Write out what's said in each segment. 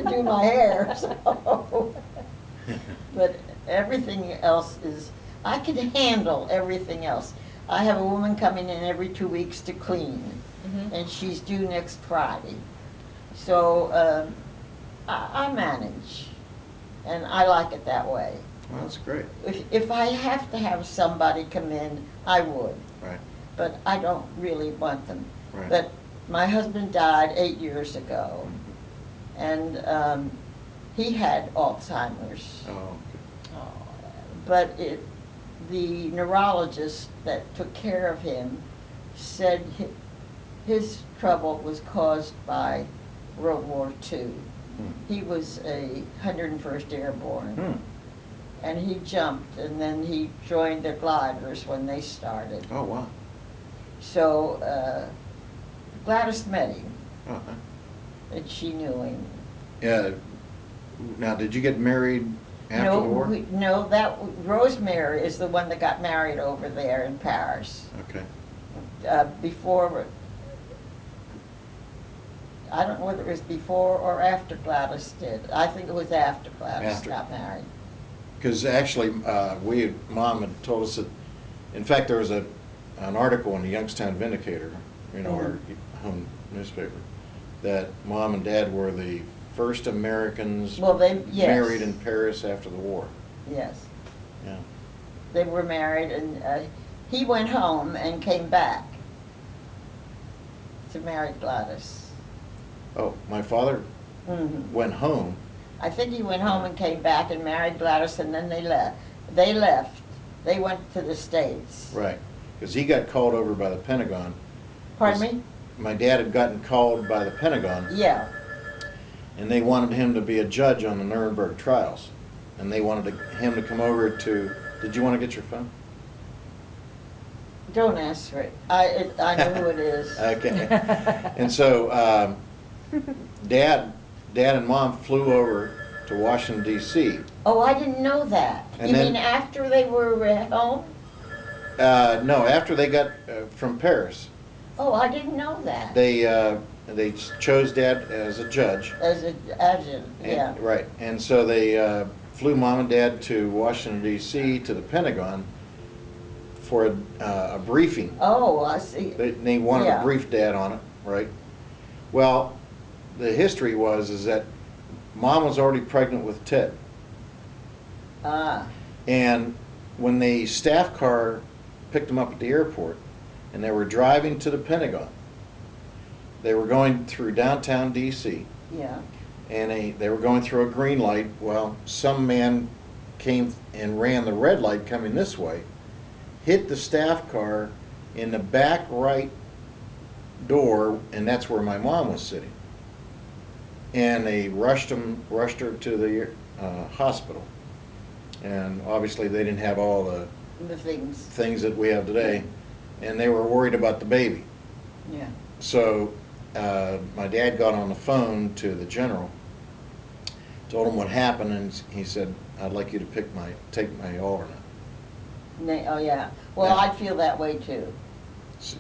do my hair, so. But everything else is, I can handle everything else. I have a woman coming in every 2 weeks to clean, and she's due next Friday. So I manage, and I like it that way. Well, that's great. If I have to have somebody come in, I would. Right. But I don't really want them. Right. But my husband died 8 years ago, and he had Alzheimer's. Oh, But the neurologist that took care of him said his trouble was caused by World War II. He was a 101st Airborne, and he jumped, and then he joined the gliders when they started. Oh, wow. So Gladys met him, Uh-huh. and she knew him. Yeah. Now, did you get married after the war? No, that Rosemary is the one that got married over there in Paris. Okay. Before, I don't know whether it was before or after Gladys did. I think it was after Gladys got married. Because actually, Mom had told us that, in fact, there was an article in the Youngstown Vindicator, our home newspaper, that Mom and Dad were the first Americans married in Paris after the war. Yes. Yeah. They were married, and he went home and came back to marry Gladys. Oh, my father went home. I think he went home and came back and married Gladys, and then they left. They left. They went to the States. Right, because he got called over by the Pentagon. Pardon me? My dad had gotten called by the Pentagon. Yeah. And they wanted him to be a judge on the Nuremberg trials. And they wanted him to come over to, did you want to get your phone? Don't answer it. I know who it is. Okay. And so Dad and Mom flew over to Washington, D.C. Oh, I didn't know that. And you then, mean after they were at home? No, after they got from Paris. Oh, I didn't know that. They chose Dad as a judge. As an adjutant, yeah. Right. And so they flew Mom and Dad to Washington, D.C., to the Pentagon for a briefing. Oh, I see. They wanted to brief Dad on it, right? Well, the history is that Mom was already pregnant with Ted. And when the staff car picked them up at the airport and they were driving to the Pentagon, they were going through downtown D.C. Yeah. And they were going through a green light. Well, some man came and ran the red light coming this way, hit the staff car in the back right door, and that's where my mom was sitting. And they rushed her to the hospital. And obviously they didn't have all the things that we have today, and they were worried about the baby. Yeah. So my dad got on the phone to the general, told him what happened, and he said, "I'd like you to take my alternate." Oh yeah. Well, I'd feel that way too.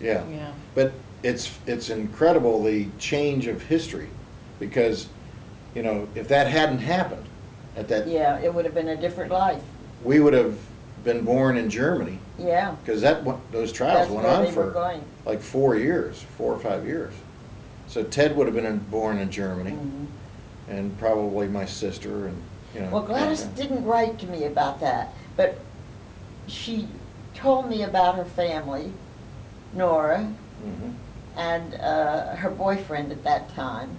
Yeah. Yeah. But it's incredible, the change of history, because if that hadn't happened at that, yeah, it would have been a different life. We would have been born in Germany. Yeah. Because those trials went on for like 4 or 5 years. So Ted would have been born in Germany, and probably my sister, and Well, Gladys didn't write to me about that, but she told me about her family, Nora, and her boyfriend at that time,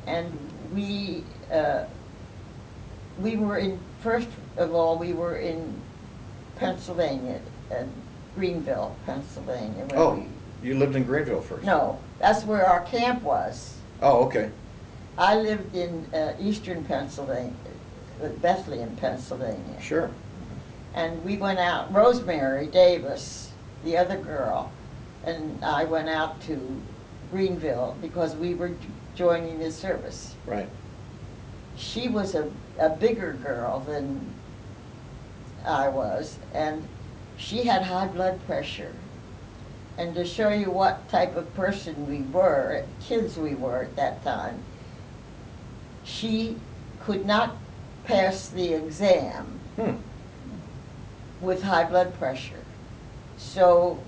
and we were in, first of all, we were in Pennsylvania, Greenville, Pennsylvania. Oh, you lived in Greenville first? No, that's where our camp was. Oh, okay. I lived in eastern Pennsylvania, Bethlehem, Pennsylvania. Sure. And we went out, Rosemary Davis, the other girl, and I went out to Greenville because we were joining the service. Right. She was a bigger girl than I was, and she had high blood pressure. And to show you what type of person we were, kids we were at that time, she could not pass the exam Hmm. with high blood pressure. So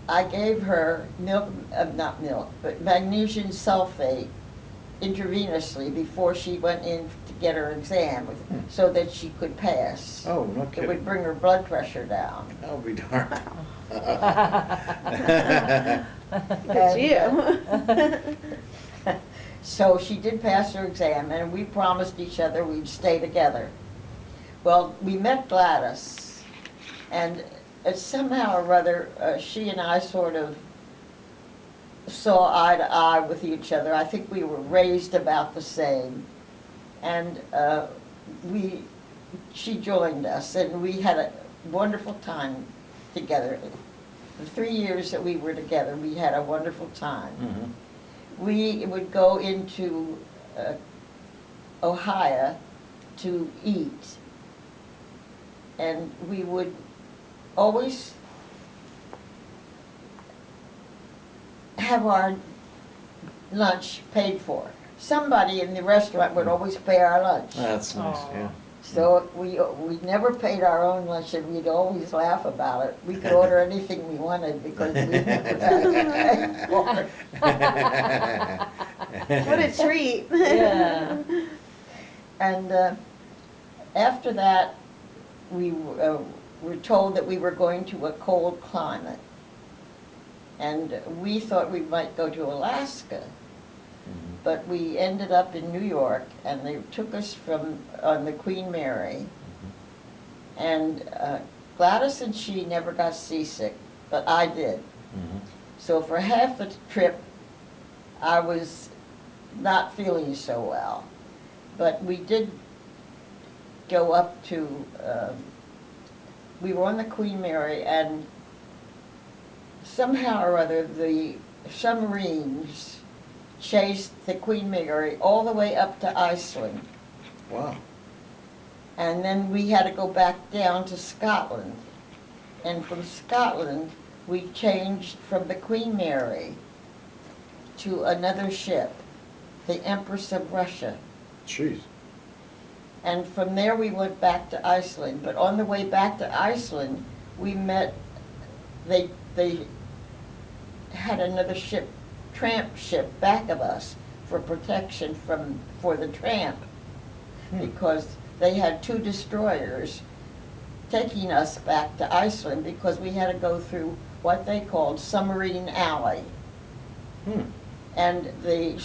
I gave her milk, not milk, but magnesium sulfate intravenously before she went in to get her exam so that she could pass. Oh, no It kidding. would bring her blood pressure down. I'll be darned. Look at you. So she did pass her exam, and we promised each other we'd stay together. Well, we met Gladys, and somehow or other, she and I sort of saw eye to eye with each other. I think we were raised about the same, and she joined us, and we had a wonderful time together. The 3 years that we were together, we had a wonderful time. Mhm. We would go into Ohio to eat, and we would always have our lunch paid for. Somebody in the restaurant would always pay our lunch. That's nice, Aw. yeah. So we never paid our own lunch, and we'd always laugh about it. We could order anything we wanted because we never had to pay for it. What a treat. Yeah. And after that, we were told that we were going to a cold climate. And we thought we might go to Alaska. Mhm. But we ended up in New York, and they took us on the Queen Mary. And Gladys and she never got seasick, but I did. Mhm. So for half the trip, I was not feeling so well. But we did go up to, we were on the Queen Mary, and somehow or other the submarines chased the Queen Mary all the way up to Iceland. Wow. And then we had to go back down to Scotland. And from Scotland, we changed from the Queen Mary to another ship, the Empress of Russia. Jeez. And from there we went back to Iceland. But on the way back to Iceland, we met, they had another ship, tramp ship, back of us for protection for the tramp. Because they had 2 destroyers taking us back to Iceland because we had to go through what they called Submarine Alley. Hmm. And the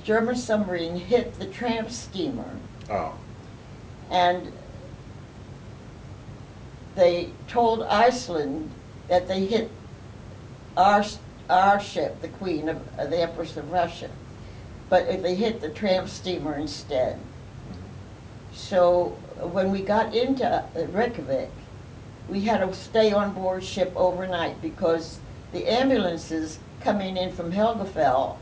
German submarine hit the tramp steamer, Oh. and they told Iceland that they hit our ship, the Queen of the Empress of Russia, but they hit the tramp steamer instead. So when we got into Reykjavik, we had to stay on board ship overnight because the ambulances coming in from Helgafell,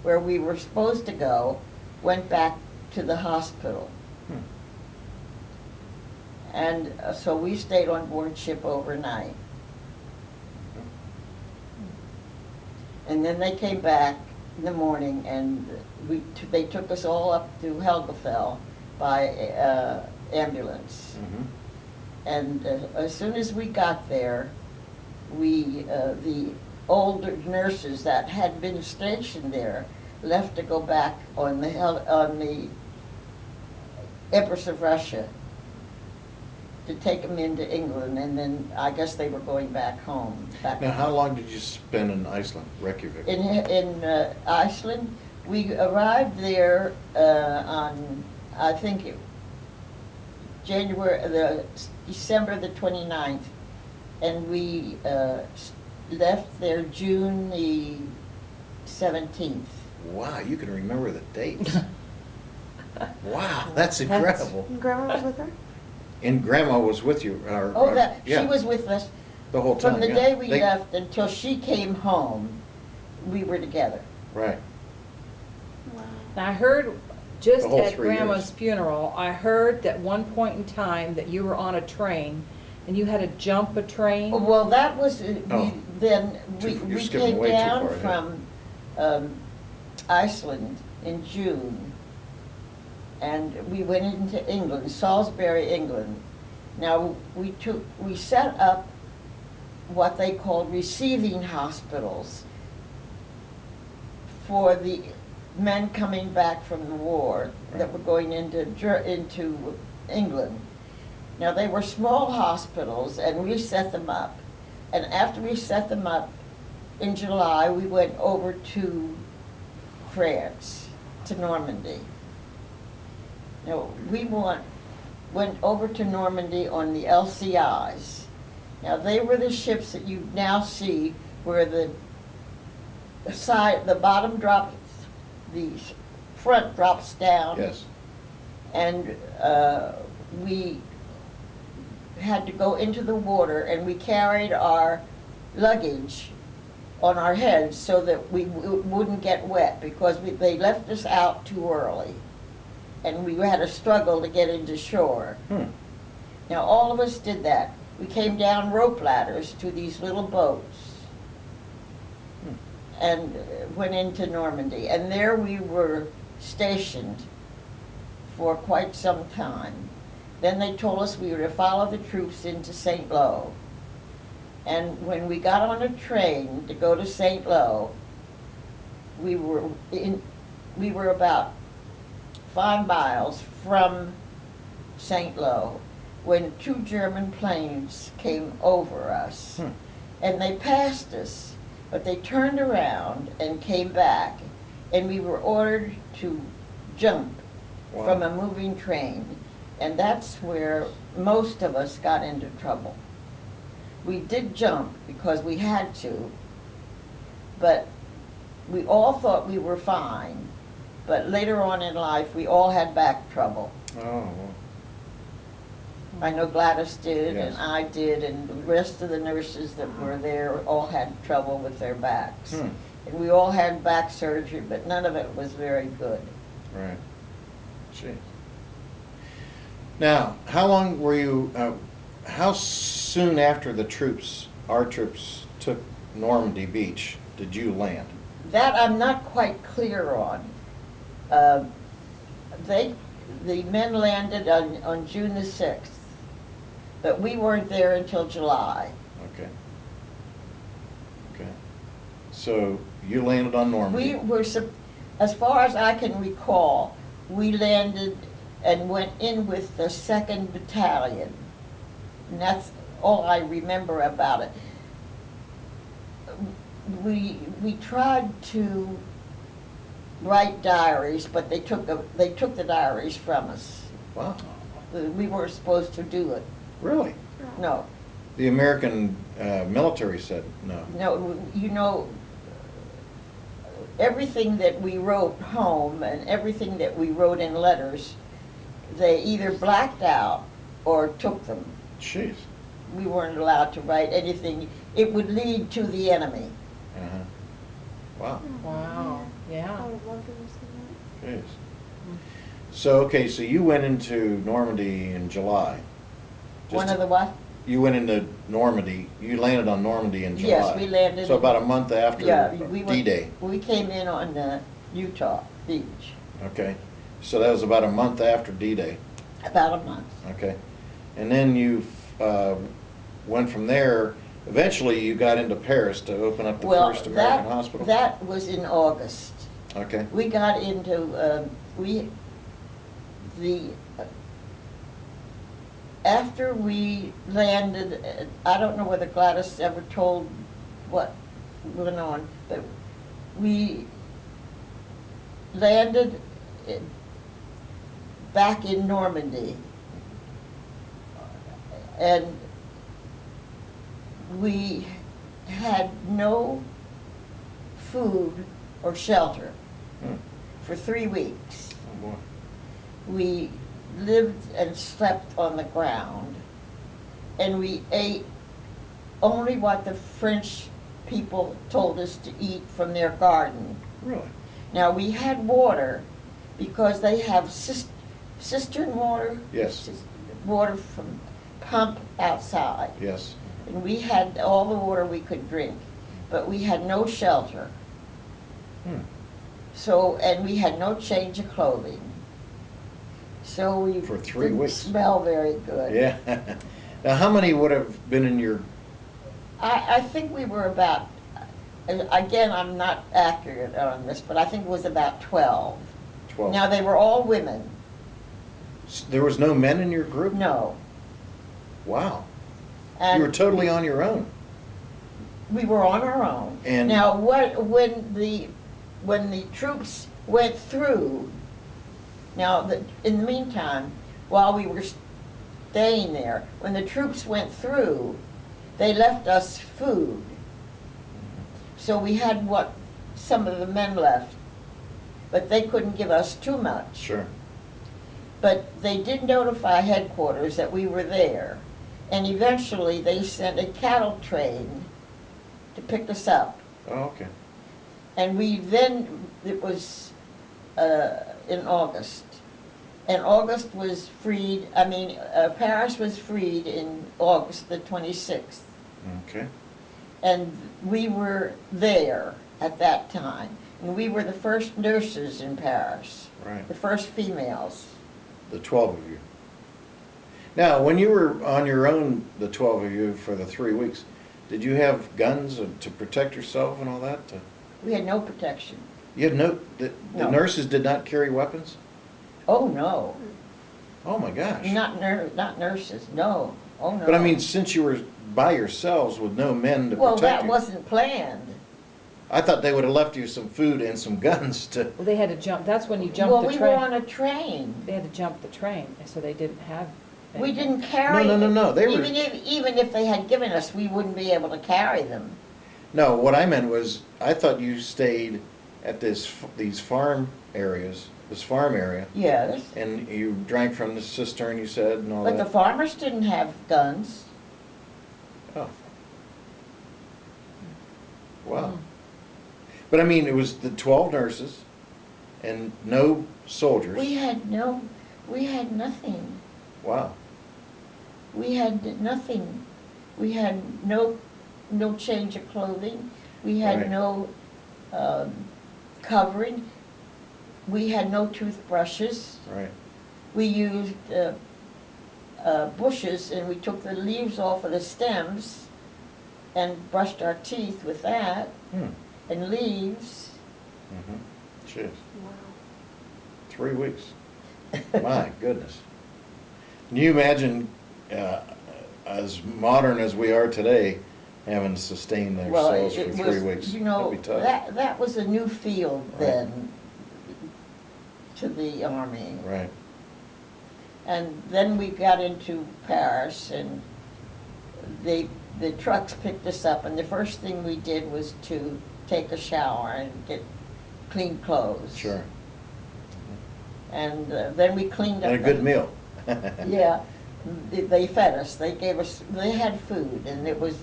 where we were supposed to go, went back to the hospital. Hmm. And so we stayed on board ship overnight. And then they came back in the morning, and they took us all up to Helgafell by ambulance. Mhm. And as soon as we got there, the older nurses that had been stationed there left to go back on the Empress of Russia to take them into England, and then I guess they were going back home. Now, how long did you spend in Iceland, Reykjavik? In Iceland, we arrived there on, I think, December the 29th, and we left there June the 17th. Wow, you can remember the dates. Wow, that's incredible. And Grandma was with her? And Grandma was with you? She yeah, was with us the whole time. from the yeah. day we They- left until she came home. We were together. Right. Wow. Now, I heard, just The whole at 3 Grandma's years. funeral, I heard that one point in time that you were on a train and you had to jump a train. Well, that was, Oh. then You're we skipping came way too down far ahead. from Iceland in June, and we went into England, Salisbury, England. Now, we set up what they called receiving hospitals for the men coming back from the war that were going into England. Now, they were small hospitals, and we set them up. And after we set them up, in July, we went over to France, to Normandy. Now, we went over to Normandy on the LCIs. Now, they were the ships that you now see where the bottom drops, the front drops down. Yes. And we had to go into the water, and we carried our luggage on our heads so that we wouldn't get wet, because they left us out too early, and we had a struggle to get into shore. Now, all of us did that. We came down rope ladders to these little boats and went into Normandy, and there we were stationed for quite some time. Then they told us we were to follow the troops into St. Lo. And when we got on a train to go to St. Lo, we were about 5 miles from St. Lo when 2 German planes came over us. And they passed us, but they turned around and came back, and we were ordered to jump from a moving train. And that's where most of us got into trouble. We did jump because we had to, but we all thought we were fine. But later on in life, we all had back trouble. Oh. I know Gladys did, Yes. and I did, and the rest of the nurses that were there all had trouble with their backs. And we all had back surgery, but none of it was very good. Right. Gee. Now, how long were you, how soon after our troops took Normandy Beach did you land? That I'm not quite clear on. The men landed on June the 6th, but we weren't there until July. Okay. Okay. So you landed on Normandy. As far as I can recall, we landed and went in with the 2nd Battalion. And that's all I remember about it. We tried to write diaries, but they took the diaries from us. Wow. We weren't supposed to do it. Really? No. The American military said no. No, you know, everything that we wrote home and everything that we wrote in letters, they either blacked out or took them. Jeez. We weren't allowed to write anything. It would lead to the enemy. Uh-huh. Wow. Wow, yeah. I would love to listen to Jeez. So, okay, so you went into Normandy in July. One of the what? You went into Normandy, you landed on Normandy in July. Yes, we landed. So about a month after D-Day. We came in on Utah Beach. Okay. So that was about a month after D-Day. About a month. Okay. And then you went from there. Eventually, you got into Paris to open up the first American hospital? That was in August. Okay. We got into, after we landed, I don't know whether Gladys ever told what went on, but we landed back in Normandy. And we had no food or shelter for 3 weeks. Oh, boy. We lived and slept on the ground, and we ate only what the French people told us to eat from their garden. Really? Now, we had water because they have cistern water. Yes. Water from pump outside. Yes. And we had all the water we could drink, but we had no shelter. So, and we had no change of clothing. So we For 3 didn't weeks. smell very good. Yeah. Now, how many would have been in your, I think we were about, again, I'm not accurate on this, but I think it was about 12. 12? Now, they were all women. There was no men in your group? No. Wow. And You were totally on your own. we were on our own. And- Now, when the troops went through, now, in the meantime, while we were staying there, when the troops went through, they left us food. So we had what some of the men left, but they couldn't give us too much. Sure. But they did notify headquarters that we were there, and eventually they sent a cattle train to pick us up. Oh, okay. And we then, it was in August. And August was freed, Paris was freed in August the 26th. Okay. And we were there at that time. And we were the first nurses in Paris, Right. the first females. The 12 of you. Now, when you were on your own, the 12 of you, for the 3 weeks, did you have guns to protect yourself and all that? We had no protection. You had the No. nurses did not carry weapons? Oh, no. Oh, my gosh. Not nurses, no. Oh, no. But I mean, since you were by yourselves with no men to Well, protect that you, wasn't planned. I thought they would have left you some food and some guns to. Well, they had to jump, that's when you jumped Well, the we train. were on a train. They had to jump the train, so they didn't have. We anything. didn't carry No, them. they were- Even if they had given us, we wouldn't be able to carry them. No, what I meant was, I thought you stayed at these farm areas, this farm area, Yes. and you drank from the cistern, you said, and all But the that. farmers didn't have guns. Oh. Wow. Mm. But I mean, it was the 12 nurses and no soldiers. We had nothing. Wow. We had nothing. We had no change of clothing. We had Right. no covering. We had no toothbrushes. Right. We used bushes, and we took the leaves off of the stems and brushed our teeth with that, Hmm. and leaves. Mm-hmm. Jeez. Wow. 3 weeks. My goodness. Can you imagine, as modern as we are today, having to sustain Well, themselves for it 3 was, weeks? you know, That'd be tough. that was a new field Right. then to the Army. Right. And then we got into Paris, and the trucks picked us up, and the first thing we did was to take a shower and get clean clothes. Sure. And then we cleaned up. And a good meal. Yeah, they fed us. They had food, and it was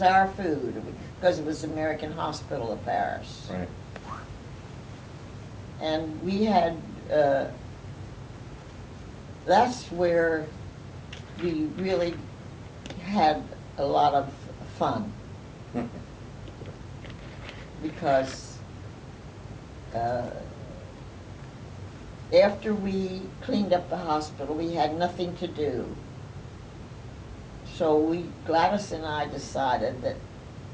our food because it was American Hospital of Paris. Right. And we had, that's where we really had a lot of fun, because after we cleaned up the hospital, we had nothing to do. So Gladys and I decided that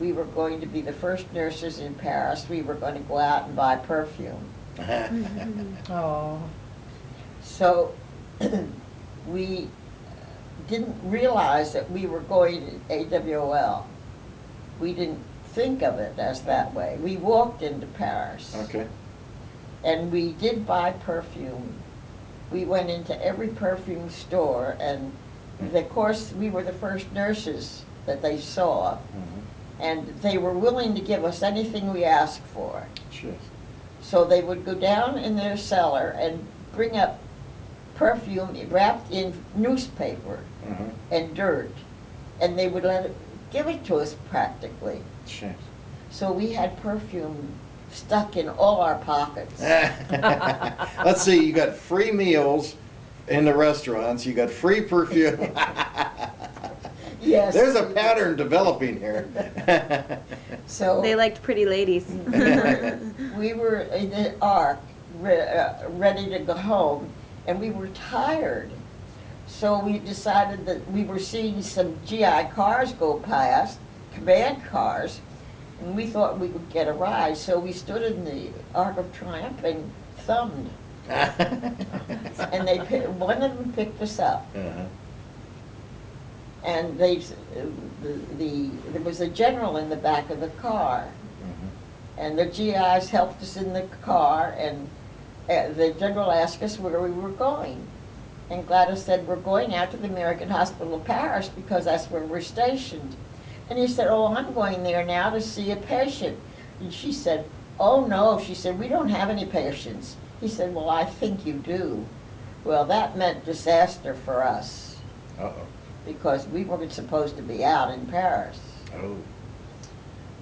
we were going to be the first nurses in Paris. We were going to go out and buy perfume. Oh, So we didn't realize that we were going to AWOL. We didn't think of it as that way. We walked into Paris. Okay. And we did buy perfume. We went into every perfume store, and of course we were the first nurses that they saw, Mhm. and they were willing to give us anything we asked for. Jeez. So they would go down in their cellar and bring up perfume wrapped in newspaper Mhm. and dirt, and they would give it to us practically. Jeez. So we had perfume stuck in all our pockets. Let's see, you got free meals in the restaurants, you got free perfume. Yes. There's a pattern developing here. So They liked pretty ladies. we were in the Ark, ready to go home, and we were tired. So we decided that we were seeing some GI cars go past, command cars, and we thought we would get a ride. So we stood in the Ark of Triumph and thumbed. And one of them picked us up. Uh-huh. And there was a general in the back of the car. Mhm. And the GIs helped us in the car, and the general asked us where we were going. And Gladys said, we're going out to the American Hospital of Paris because that's where we're stationed. And he said, oh, I'm going there now to see a patient. And she said, oh no, she said, we don't have any patients. He said, well, I think you do. Well, that meant disaster for us Uh-oh. because we weren't supposed to be out in Paris. Oh.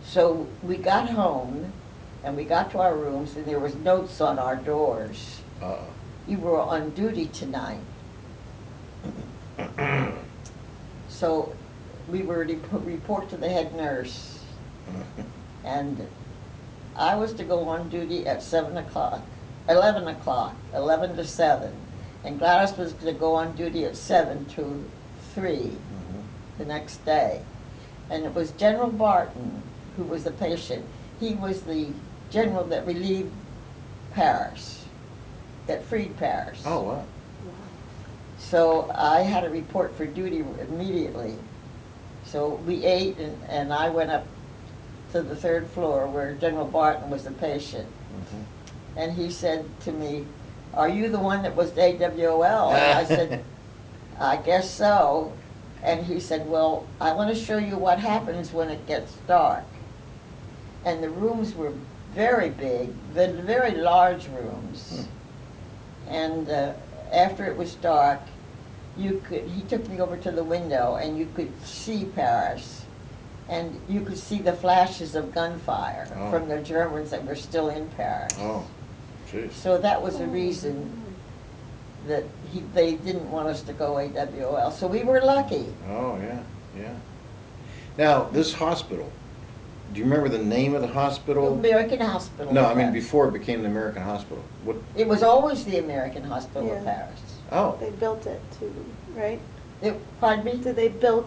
So we got home and we got to our rooms and there was notes on our doors. Uh-oh. You were on duty tonight. So we were to report to the head nurse, and I was to go on duty at 7 o'clock, 11 o'clock, 11 to 7, and Gladys was to go on duty at 7 to 3 Mhm. the next day. And it was General Barton who was the patient. He was the general that relieved Paris, that freed Paris. Oh, wow. So I had a report for duty immediately. So we ate, and I went up to the 3rd floor where General Barton was the patient. Mhm. And he said to me, are you the one that was AWOL? And I said, I guess so. And he said, well, I want to show you what happens when it gets dark. And the rooms were very big, very large rooms. And after it was dark, he took me over to the window and you could see Paris. And you could see the flashes of gunfire Oh. from the Germans that were still in Paris. Oh, jeez. So that was the reason that they didn't want us to go AWOL. So we were lucky. Oh, yeah, yeah. Now, this hospital, do you remember the name of the hospital? American Hospital. No, of I mean Paris. before it became the American Hospital. What? It was always the American Hospital of Yeah. Paris. Oh, They built it too, right? Pardon me? Did they build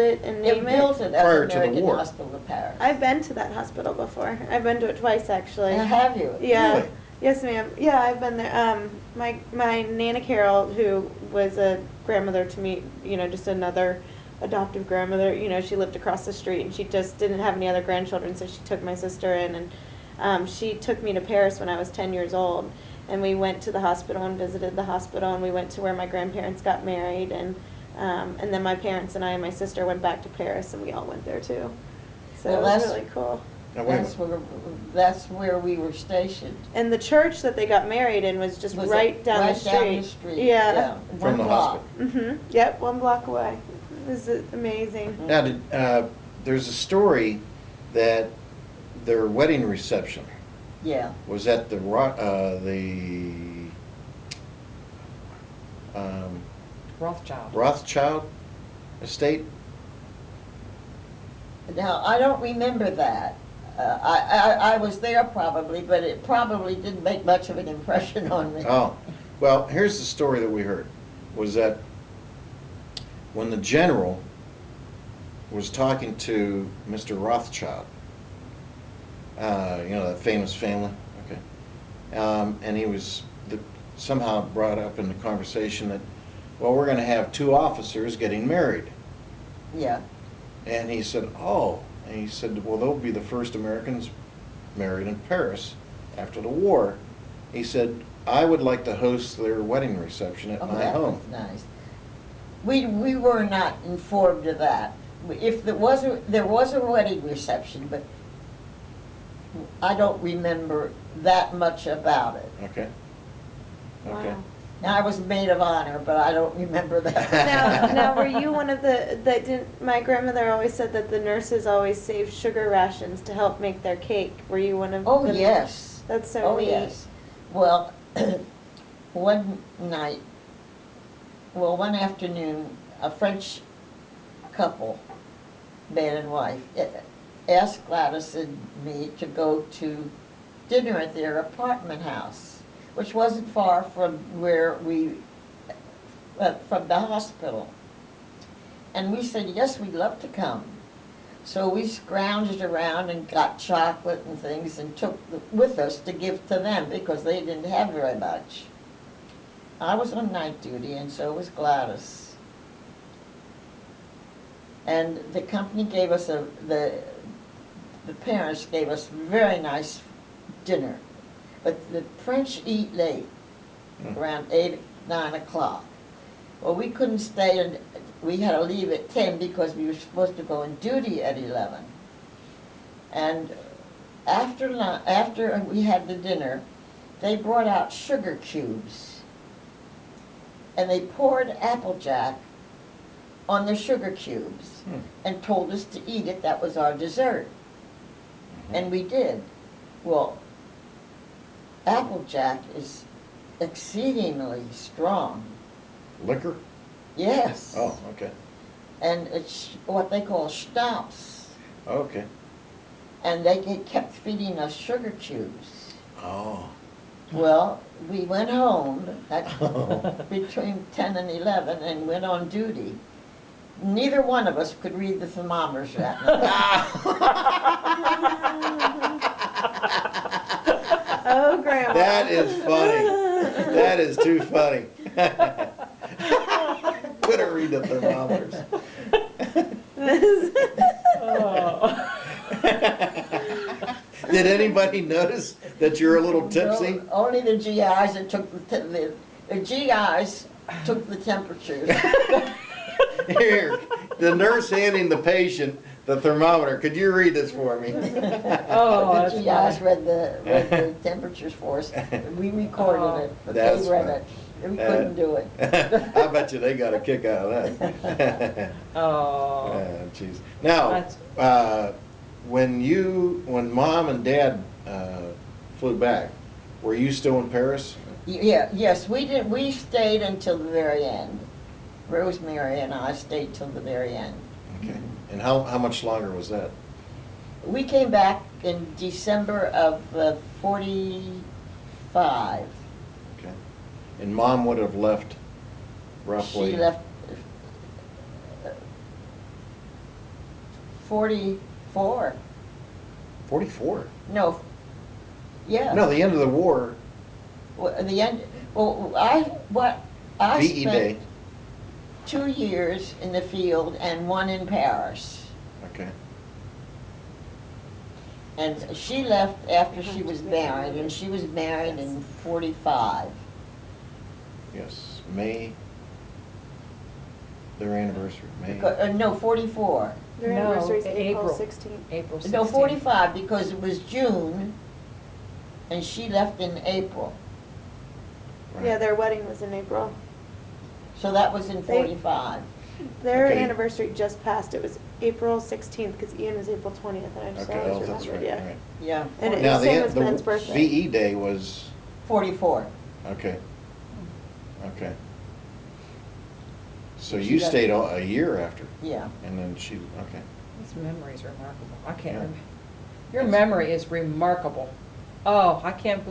it and They name built it? it as Prior to the American war. Hospital of Paris. I've been to that hospital before. I've been to it twice actually. Have you? Yeah. Really? Yes, ma'am. Yeah, I've been there. My Nana Carol, who was a grandmother to me, just another adoptive grandmother. She lived across the street, and she just didn't have any other grandchildren, so she took my sister in, and she took me to Paris when I was 10 years old, and we went to the hospital and visited the hospital, and we went to where my grandparents got married, and then my parents and I and my sister went back to Paris, and we all went there too. So Well, it was that's- really cool. now wait a minute. That's where we were stationed. And the church that they got married in was just Was right down the street. Down the street. Yeah. From One the block. hospital. Yep, 1 block away. It was amazing. Now, there's a story that their wedding reception Yeah. was at the Rothschild. Rothschild estate. Now, I don't remember that. I was there probably, but it probably didn't make much of an impression on me. Oh, well, here's the story that we heard, was that when the general was talking to Mr. Rothschild, that famous family, okay, and he was somehow brought up in the conversation that, well, we're going to have 2 officers getting married. Yeah. And he said, oh, and he said, well, they'll be the first Americans married in Paris after the war. He said, I would like to host their wedding reception at Oh, my that home. was nice. We were not informed of that. If there was a wedding reception, but I don't remember that much about it. Okay. Okay. Wow. Now, I was maid of honor, but I don't remember that. Now, were you one of that didn't? My grandmother always said that the nurses always saved sugar rations to help make their cake. Were you one of? Oh, the, yes. That's so Oh, neat. yes. Well, one afternoon, a French couple, man and wife, asked Gladys and me to go to dinner at their apartment house, which wasn't far from where from the hospital. And we said, yes, we'd love to come. So we scrounged around and got chocolate and things and took with us to give to them because they didn't have very much. I was on night duty and so was Gladys. And the company gave us the parents gave us very nice dinner. But the French eat late, around 8, 9 o'clock. Well, we couldn't stay, and we had to leave at 10 because we were supposed to go on duty at 11. And after we had the dinner, they brought out sugar cubes. And they poured Applejack on the sugar cubes and told us to eat it. That was our dessert. And we did. Well, Applejack is exceedingly strong. Liquor? Yes. Oh, okay. And it's what they call schnapps. Okay. And they kept feeding us sugar cubes. Oh. Well, we went home at between 10 and 11 and went on duty. Neither one of us could read the thermometers that night. Oh, Grandma. That is funny. That is too funny. Couldn't read the thermometers. Oh. Did anybody notice that you're a little tipsy? No, only the GIs that took the GIs took the temperatures. Here, the nurse handing the patient the thermometer. Could you read this for me? Oh, The that's GIs funny. read the temperatures for us. We recorded it, but they That's read funny. it. We couldn't do it. I bet you they got a kick out of that. Oh. Jeez. Now, That's- when Mom and Dad flew back, were you still in Paris? Yeah, yes, we did. We stayed until the very end. Rosemary and I stayed till the very end. Okay. And how much longer was that? We came back in December of 45. Okay. And Mom would have left roughly. She left 44. 44. No, yeah. No, the end of the war. Well, the end. Well, I VE Day. spent 2 years in the field and 1 in Paris. Okay. And she left after she was married, and she was married in 45. Yes. May. Their anniversary. May. No, 44. Their No, anniversary's April April. 16th. April 16th. No, 45, because it was June, and she left in April. Right. Yeah, their wedding was in April. So that was in They- 45. Their Okay. anniversary just passed. It was April 16th because Ian was April 20th, and I just Okay. always Oh, that's remembered. right. Yeah. Right. Yeah, And it- Now same as Ben's the birthday. VE Day was 44. okay. Okay. So She you left- stayed a year after, Yeah. and then she. Okay. This memory is remarkable. I can't Yeah. remember. Your memory is remarkable. Oh, I can't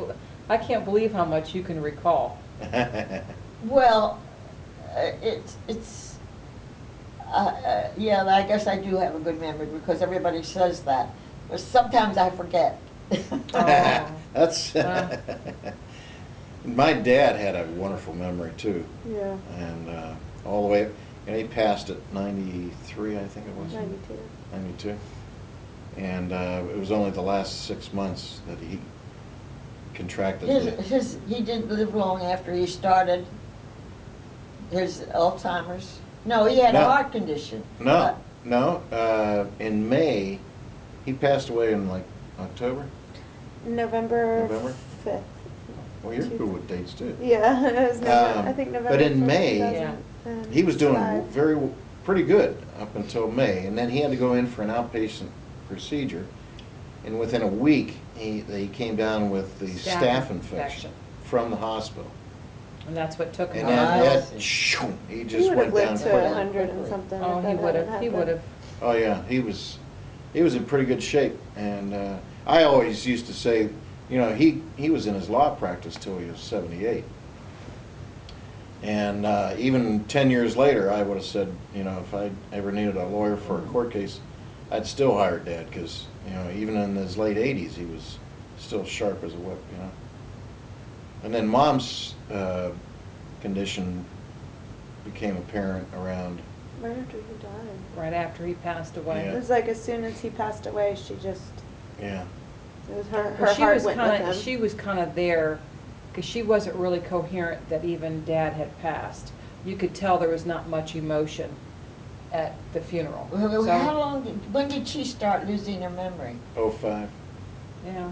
believe how much you can recall. Well, yeah, I guess I do have a good memory because everybody says that. But sometimes I forget. Oh. That's. My dad had a wonderful memory too, Yeah. and all the way. And he passed at 93, I think it was. 92. 92. And it was only the last 6 months that he contracted the. He didn't live long after he started his Alzheimer's. No, he had a No. heart condition. No, no. In May, he passed away in like October. November November? 5th. Well, you're good with dates too. Yeah, it was November, I think November. But in 5th, May, 2005. He was doing pretty good up until May, and then he had to go in for an outpatient procedure. And within a week, they came down with the Staph staph infection. infection from the hospital. And that's what took him And out. then I Ed, see. shoo, he He just would went have down lived to quick. 100 and something. Oh, if he that would hadn't have, he happened. would have. Oh, yeah, he was in pretty good shape. And I always used to say, you know, he was in his law practice till he was 78. And even 10 years later, I would have said, you know, if I ever needed a lawyer for a court case, I'd still hire Dad, because, you know, even in his late 80s, he was still sharp as a whip, you know. And then Mom's condition became apparent around, Right after he died. Right after he passed away. It Yeah. was like as soon as he passed away, she just, yeah, it was her Well, she heart was went with kind him. of, she was kind of there, because she wasn't really coherent that even Dad had passed. You could tell there was not much emotion at the funeral. Well, So, how long when did she start losing her memory? 05. yeah.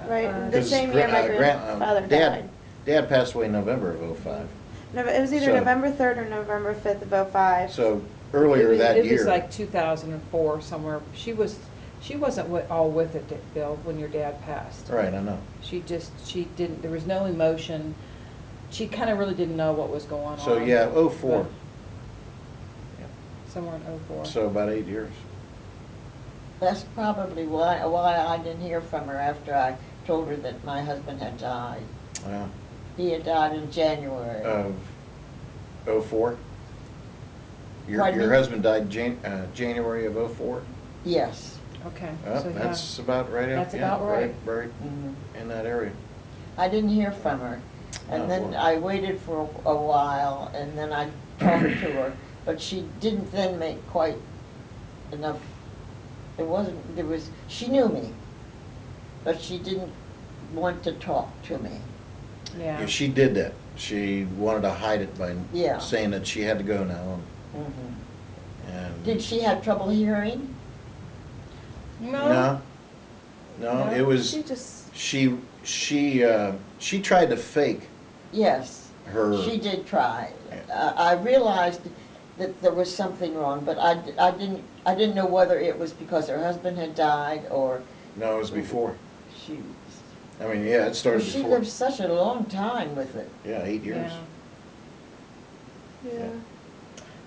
Right, uh, the same year my grandfather died. Dad passed away in November of 05. No, it was either So- November 3rd or November 5th of '05. So earlier that It year. was like 2004 somewhere. She wasn't all with it, Bill, when your dad passed. Right, I know. She didn't, there was no emotion. She kind of really didn't know what was going on. So yeah, 04. But Somewhere in '04. So about 8 years. That's probably why I didn't hear from her after I told her that my husband had died. Wow. He had died in January. Of 04? Pardon Your me? husband died January of 04? Yes. Okay, Oh, so yeah. that's about right. That's yeah, about right. Right Mhm. in that area. I didn't hear from her. And Oh, then boy. I waited for a while, and then I talked to her, but she didn't then make quite enough. She knew me, but she didn't want to talk to me. Yeah. Yeah, she did that. She wanted to hide it by Yeah. saying that she had to go now. Mhm. And Did she have trouble hearing? No, No. it was She just, she tried to fake Yes, her. she did try. Yeah. I realized that there was something wrong, but I didn't know whether it was because her husband had died or No, it was before. she. I mean, yeah, it started She before. lived such a long time with it. Yeah, 8 years. Yeah. yeah.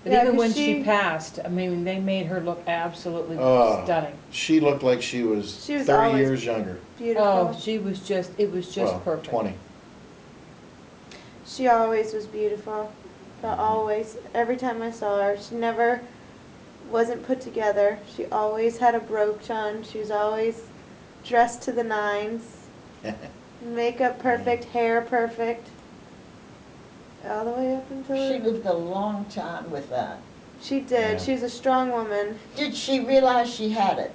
But Yeah, even 'cause when she she- passed, I mean, they made her look absolutely Oh, stunning. She looked like she was She was 30 always years younger. Beautiful. Oh, she was just, it was just Well, perfect. 20. She always was beautiful. But always, every time I saw her, she never wasn't put together. She always had a brooch on. She was always dressed to the nines. Makeup perfect, hair perfect. All the way up until She lived a long time with that. She did. Yeah. She's a strong woman. Did she realize she had it?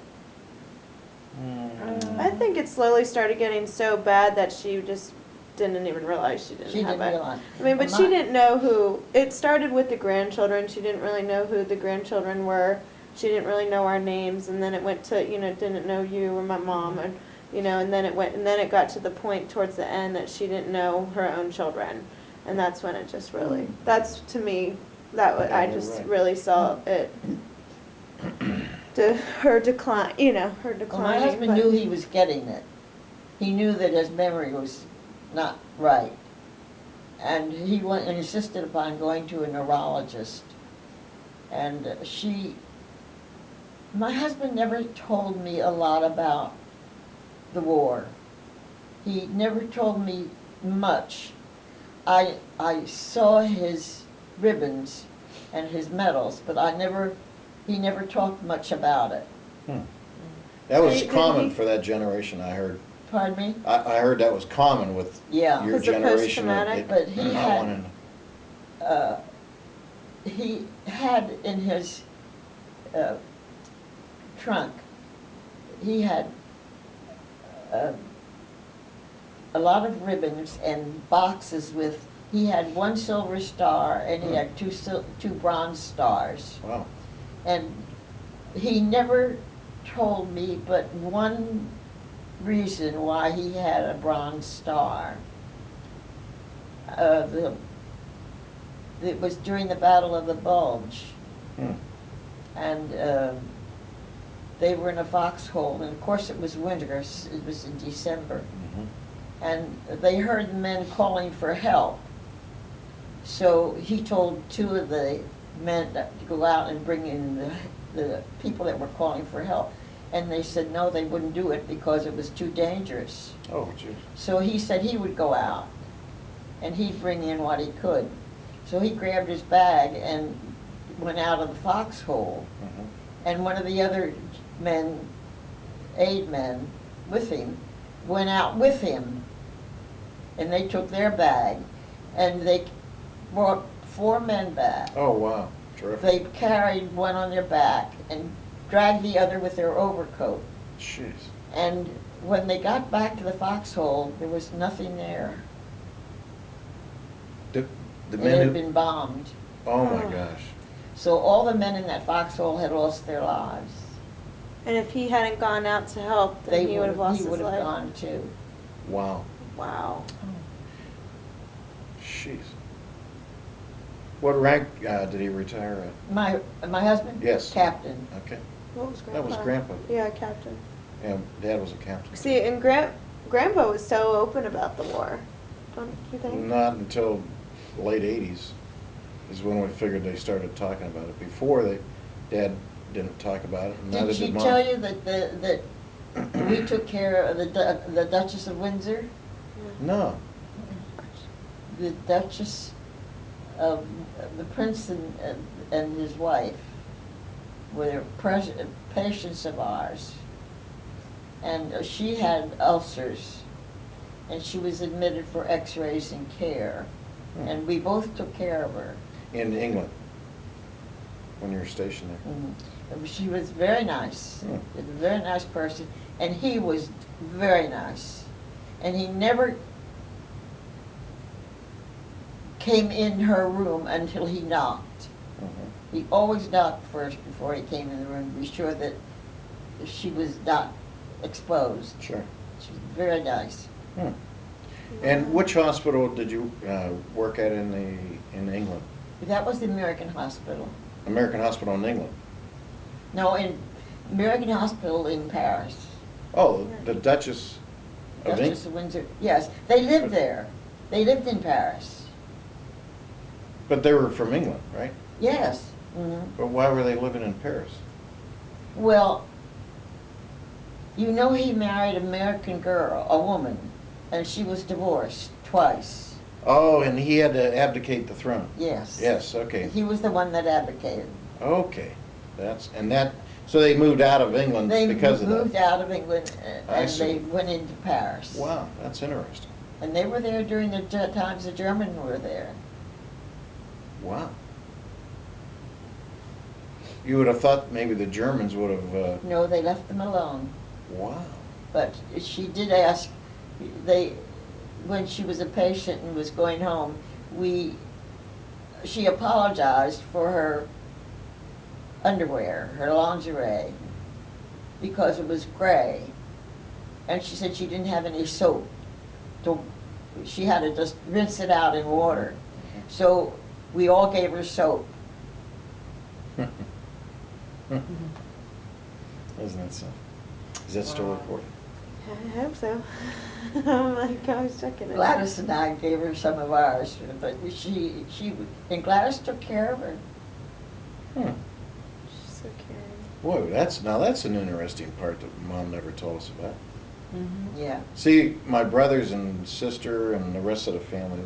I think it slowly started getting so bad that she just didn't even realize she didn't She have didn't it. realize. I mean, but My- she didn't know who. It started with the grandchildren. She didn't really know who the grandchildren were. She didn't really know our names, and then it went to, didn't know you or my mom, and and then it got to the point towards the end that she didn't know her own children, and that's when it just really. That's to me, Yeah, I you're just right. really saw it. Her decline, her decline. Well, my husband knew he was getting it. He knew that his memory was not right. And he went and insisted upon going to a neurologist. And my husband never told me a lot about the war. He never told me much. I saw his ribbons and his medals, but he never talked much about it. That was Did common he- for that generation, I heard. Pardon me? I heard that was common with Yeah. your 'Cause of generation. post-traumatic? But he not had- wanting- He had in his trunk, he had a lot of ribbons and boxes with, he had one silver star and he had two bronze stars. Wow. And he never told me but one reason why he had a bronze star. It was during the Battle of the Bulge, Hmm. and they were in a foxhole, and of course it was winter, it was in December, Mhm. and they heard the men calling for help, So he told two of the men to go out and bring in the people that were calling for help. And they said no, they wouldn't do it because it was too dangerous. Oh, geez. So he said he would go out and he'd bring in what he could. So he grabbed his bag and went out of the foxhole. Mhm. And one of the other men, aid men, with him, went out with him. And they took their bag and they brought 4 men back. Oh, wow, terrific. They carried one on their back and dragged the other with their overcoat. Jeez. And when they got back to the foxhole, there was nothing there. The It men had who, been bombed. oh my Oh. gosh. So all the men in that foxhole had lost their lives. And if he hadn't gone out to help, then he would have lost he his would have life. gone too. Wow. Wow. Jeez. What rank did he retire at? My husband? Yes. Captain. Okay. What was Grandpa? That was Grandpa. Yeah, Captain. Yeah, Dad was a captain. See, and Grandpa was so open about the war, don't you think? Not until the late 80s is when we figured they started talking about it. Before, Dad didn't talk about it, and neither Did she did Mom. tell you that we took care of the Duchess of Windsor? No. The Duchess of the Prince and his wife were patients of ours, and she had ulcers, and she was admitted for X-rays and care, and we both took care of her. In England, when you were stationed there. And she was very nice, a very nice person, and he was very nice, and he never came in her room until he knocked. Mhm. He always knocked first before he came in the room to be sure that she was not exposed. Sure. She was very nice. Hmm. And which hospital did you work at in England? That was the American Hospital. American Hospital in England. No, in American Hospital in Paris. Oh, the Duchess of Duchess England. of Windsor. Yes, they lived there. They lived in Paris. But they were from England, right? Yes. Hmm. But why were they living in Paris? Well, you know he married an American girl, a woman, and she was divorced twice. Oh, and he had to abdicate the throne. Yes. Yes, okay. He was the one that advocated. Okay. So they moved out of England They because of moved that. out of England I and see. they went into Paris. Wow, that's interesting. And they were there during the times the Germans were there. Wow. You would have thought maybe the Germans would have, No, they left them alone. wow. But she did ask, when she was a patient and was going home, she apologized for her underwear, her lingerie, because it was gray. And she said she didn't have any soap. She had to just rinse it out in water. So we all gave her soap. Isn't that so? Is that still Wow. recording? I hope so. I'm like, I was checking it. Gladys and I gave her some of ours, but and Gladys took care of her. Hmm. She's so caring. Boy, that's an interesting part that Mom never told us about. Mhm. Yeah. See, my brothers and sister and the rest of the family,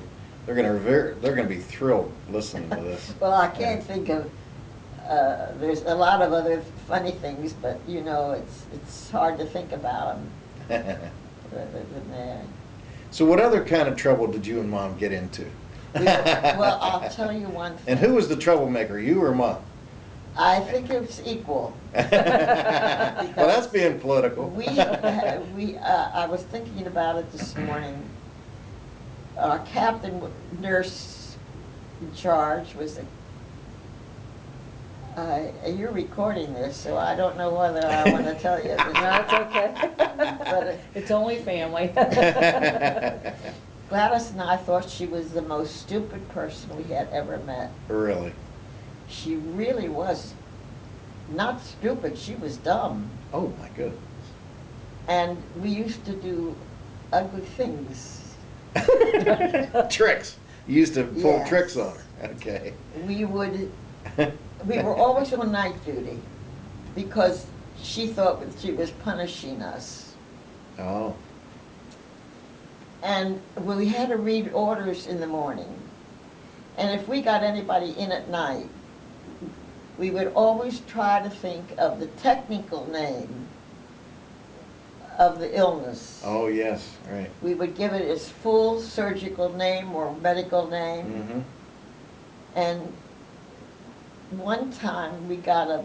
they're gonna be thrilled listening to this. Well, I can't think of, there's a lot of other funny things, but you know, it's hard to think about them rather than that. So what other kind of trouble did you and Mom get into? Well, I'll tell you one thing. And who was the troublemaker, you or Mom? I think it's equal. Well, that's being political. I was thinking about it this morning. Our captain, nurse in charge was you're recording this, so I don't know whether I want to tell you. No, it's okay. But, It's only family. Gladys and I thought she was the most stupid person we had ever met. Really? She really was not stupid, she was dumb. Oh, my goodness. And we used to do ugly things. Tricks. You used to pull Yes. tricks on her. Okay. we would, we were always on night duty because she thought that she was punishing us. Oh. And we had to read orders in the morning. And if we got anybody in at night, we would always try to think of the technical name of the illness. Oh, yes, right. We would give it its full surgical name or medical name. Mm-hmm. And one time we got a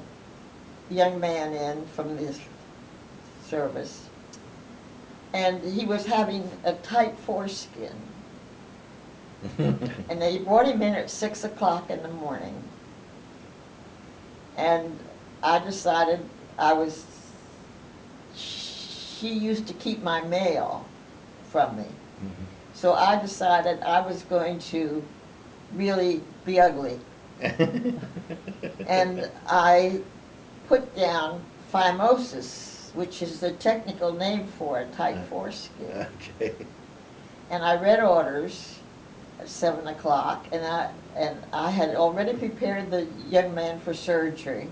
young man in from this service, and he was having a tight foreskin. And they brought him in at 6 o'clock in the morning. And I decided she used to keep my mail from me. Mm-hmm. So I decided I was going to really be ugly. And I put down phimosis, which is the technical name for a tight foreskin. Okay. And I read orders at 7 o'clock, and I had already prepared the young man for surgery,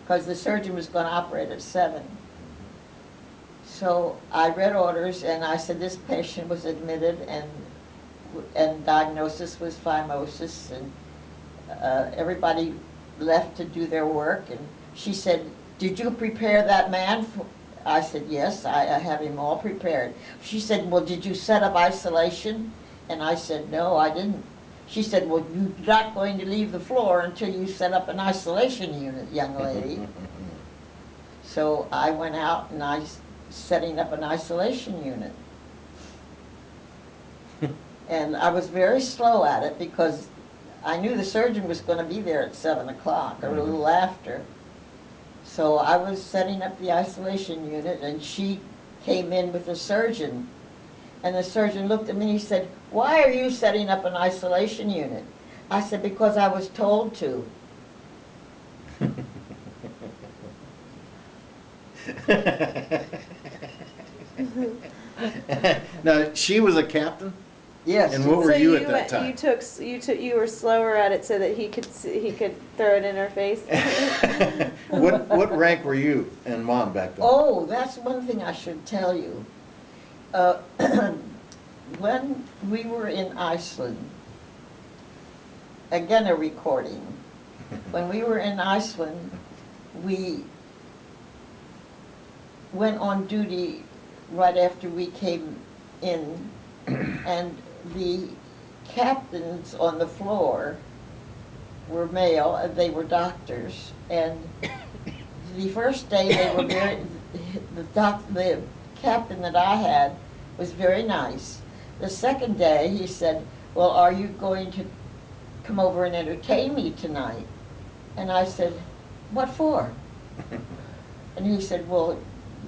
because the surgeon was going to operate at 7. So I read orders, and I said this patient was admitted, and diagnosis was phimosis, and everybody left to do their work. And she said, "Did you prepare that man?" I said, "Yes, I have him all prepared." She said, "Well, did you set up isolation?" And I said, "No, I didn't." She said, "Well, you're not going to leave the floor until you set up an isolation unit, young lady." So I went out and setting up an isolation unit. And I was very slow at it because I knew the surgeon was going to be there at 7 o'clock or a little after. So I was setting up the isolation unit, and she came in with the surgeon. And the surgeon looked at me and he said, "Why are you setting up an isolation unit?" I said, "Because I was told to." Now, she was a captain? Yes. And what were So you at that went- time? you were slower at it so that he could throw it in her face. What rank were you and Mom back then? Oh, that's one thing I should tell you. When we were in Iceland, again a recording. When we were in Iceland, we went on duty right after we came in, and the captains on the floor were male, and they were doctors. And the first day they were the captain that I had was very nice. The second day he said, "Well, are you going to come over and entertain me tonight?" And I said, "What for?" And he said, "Well,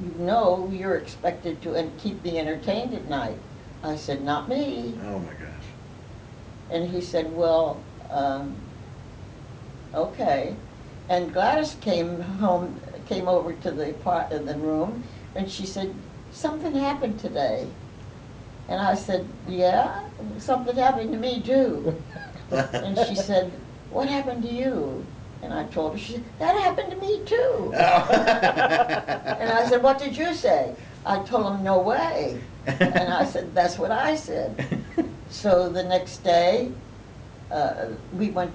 you know you're expected to keep me entertained at night." I said, "Not me." Oh my gosh. And he said, "Well, okay." And Gladys came over to the room, and she said, "Something happened today." And I said, "Yeah, something happened to me too." And she said, "What happened to you?" And I told her. She said, "That happened to me too." And I said, "What did you say?" I told him, "No way." And I said, "That's what I said." So the next day, we went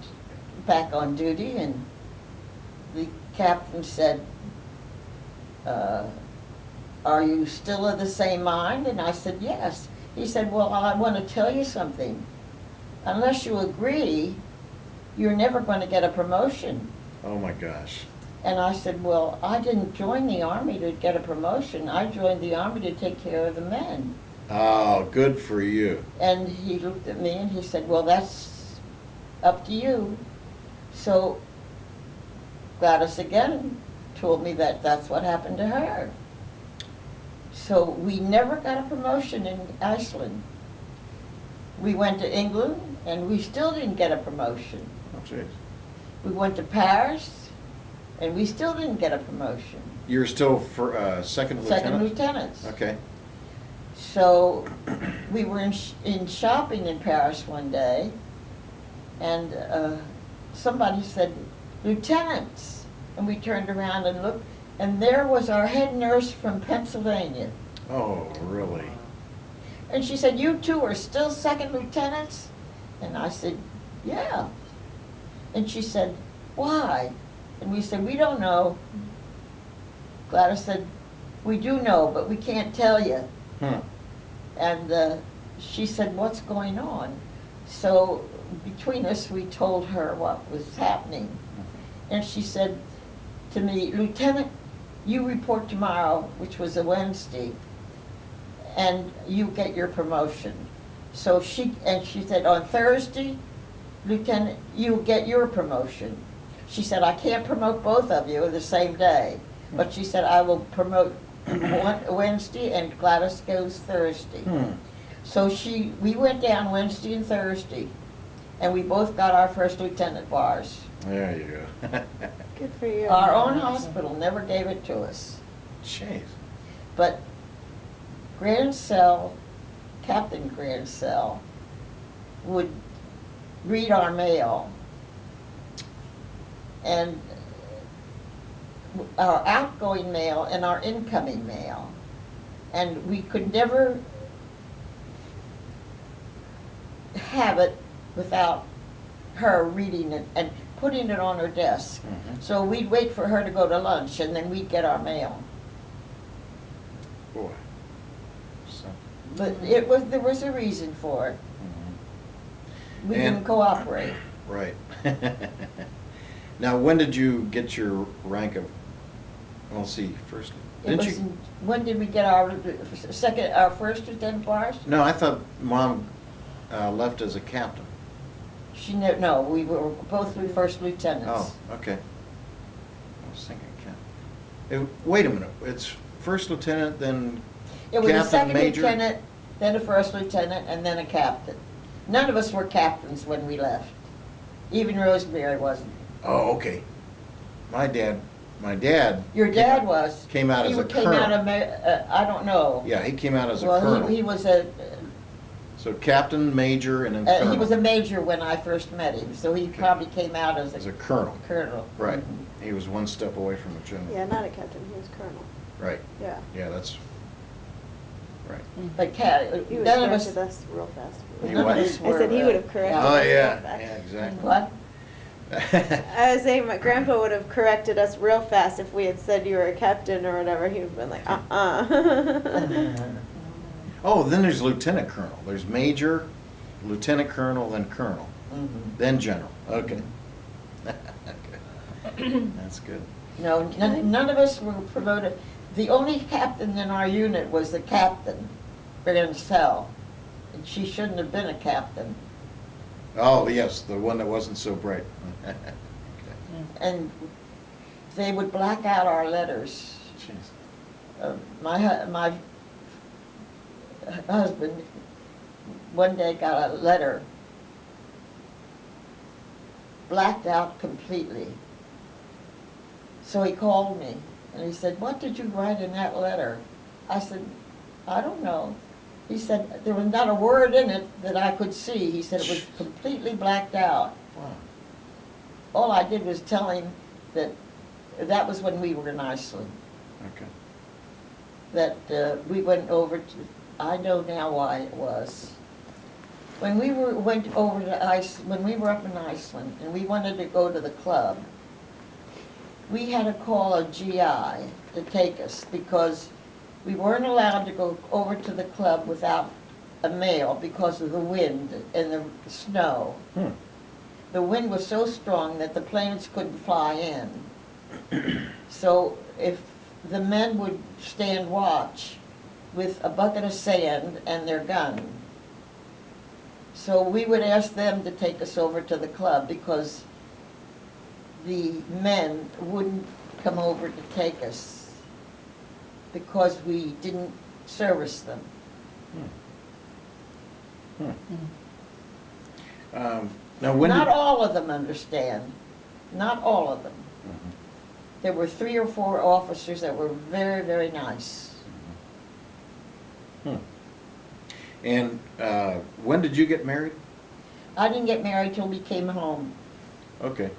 back on duty, and the captain said, "Are you still of the same mind?" And I said, "Yes." He said, "Well, I want to tell you something. Unless you agree, you're never going to get a promotion." Oh my gosh. And I said, "Well, I didn't join the Army to get a promotion. I joined the Army to take care of the men." Oh, good for you. And he looked at me and he said, "Well, that's up to you." So Gladys again told me that that's what happened to her. So we never got a promotion in Iceland. We went to England and we still didn't get a promotion. Oh, jeez. We went to Paris and we still didn't get a promotion. You're still for second lieutenant? Second lieutenants. Okay. So we were in shopping in Paris one day, And somebody said, "Lieutenants," and we turned around and looked, and there was our head nurse from Pennsylvania. Oh, really? And she said, "You two are still second lieutenants?" And I said, "Yeah." And she said, "Why?" And we said, "We don't know." Gladys said, "We do know, but we can't tell you." And she said, "What's going on?" So between us, we told her what was happening. And she said to me, "Lieutenant, you report tomorrow," which was a Wednesday, "and you get your promotion." So she said, "On Thursday, Lieutenant, you get your promotion." She said, "I can't promote both of you the same day." But she said, "I will promote one Wednesday and Gladys goes Thursday." So we went down Wednesday and Thursday, and we both got our first lieutenant bars. There you go. Good for you. Our own hospital never gave it to us. Jeez. But Grancell, Captain Grancell, would read our mail, and our outgoing mail and our incoming mail, and we could never have it without her reading it and putting it on her desk. So we'd wait for her to go to lunch, and then we'd get our mail. Boy. So, But there was a reason for it. We And- didn't cooperate. right. Now, when did you get your rank of, well, let's see, first, It didn't was, you? when did we get our our first lieutenant bars? No, I thought Mom left as a captain. No, we were both first lieutenants. Oh, okay. I was thinking captain. Wait a minute, it's first lieutenant, then It was a captain, second major? lieutenant, then a first lieutenant, and then a captain. None of us were captains when we left. Even Rosemary wasn't. Oh, okay. My dad. Your dad was. Came out as a He came out colonel. of, I don't know. Yeah, he came out as a Well, colonel. he was So captain, major, and then colonel. he was a major when I first met him, so he Okay. probably came out as As a a colonel. colonel. Right. Mhm. He was one step away from a general. Yeah, not a captain, he was colonel. Right. Yeah. Yeah, that's right. But He would none have of us, corrected us real fast. He none of what? us I said he were, would have corrected Oh, us real yeah, fast. yeah, exactly. What? I was saying my grandpa would have corrected us real fast if we had said you were a captain or whatever. He would have been like, Oh, then there's lieutenant colonel. There's major, lieutenant colonel, then colonel, Mhm. then general. Okay. Okay. That's good. No, none of us were promoted. The only captain in our unit was the captain, Grancell. And she shouldn't have been a captain. Oh, yes, the one that wasn't so bright. Okay. And they would black out our letters. Jeez. My husband one day got a letter blacked out completely. So he called me and he said, "What did you write in that letter?" I said, "I don't know." He said, "There was not a word in it that I could see." He said it was completely blacked out. Wow. All I did was tell him that was when we were in Iceland. Okay. That we went over to, I know now why it was. When we went over to when we were up in Iceland and we wanted to go to the club, we had to call a GI to take us because we weren't allowed to go over to the club without a male because of the wind and the snow. The wind was so strong that the planes couldn't fly in. So if the men would stand watch with a bucket of sand and their gun. So we would ask them to take us over to the club because the men wouldn't come over to take us because we didn't service them. Now, when Not did... all of them understand. Not all of them. Mhm. There were 3 or 4 officers that were very, very nice. And when did you get married? I didn't get married till we came home. Okay.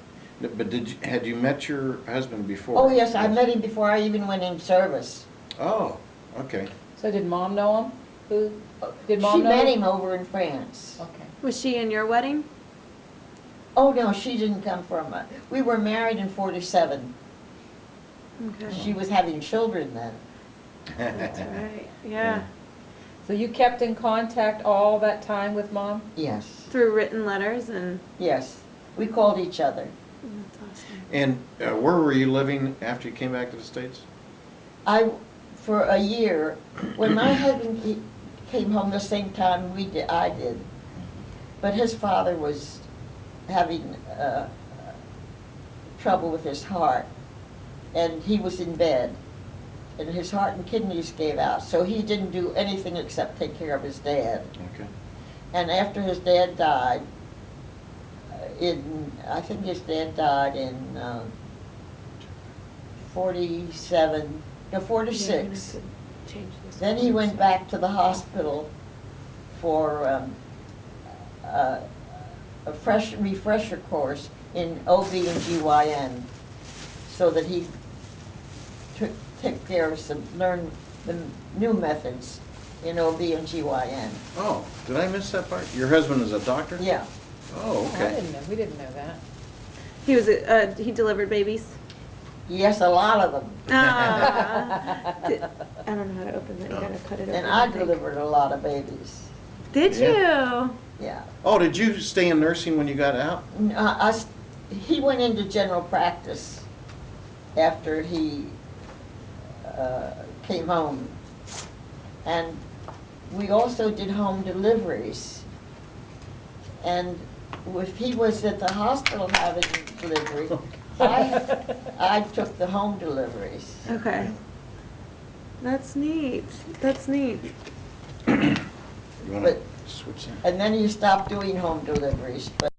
But had you met your husband before? Oh, yes, I met him before I even went in service. Oh, okay. So did Mom know him? Did Mom She know met him? him over in France. Okay. Was she in your wedding? Oh, no, she didn't come from, we were married in 47. Okay. She was having children then. That's right. Yeah. So you kept in contact all that time with Mom? Yes, Through written letters and yes. We called each other. that's awesome. And where were you living after you came back to the States? For a year, when my husband came home the same time I did, but his father was having trouble with his heart, and he was in bed, and his heart and kidneys gave out, so he didn't do anything except take care of his dad. Okay. And after his dad died, I think his dad died in 46. Yeah, I'm gonna change this. Then he went back to the hospital for a refresher course in OB/GYN, so that he took care of learn the new methods in OB/GYN. Oh, did I miss that part? Your husband is a doctor? Yeah, Oh, I okay. didn't know, we didn't know that. He was he delivered babies. yes, a lot of them. Ah. I don't know how to open that. You gotta cut it open. And I think. delivered a lot of babies. Did Yeah. you? Yeah. Oh, did you stay in nursing when you got out? He went into general practice after he came home. And we also did home deliveries. And if he was at the hospital having delivery, I took the home deliveries. Okay. That's neat. That's neat. You want to But- switch that? And then he stopped doing home deliveries, but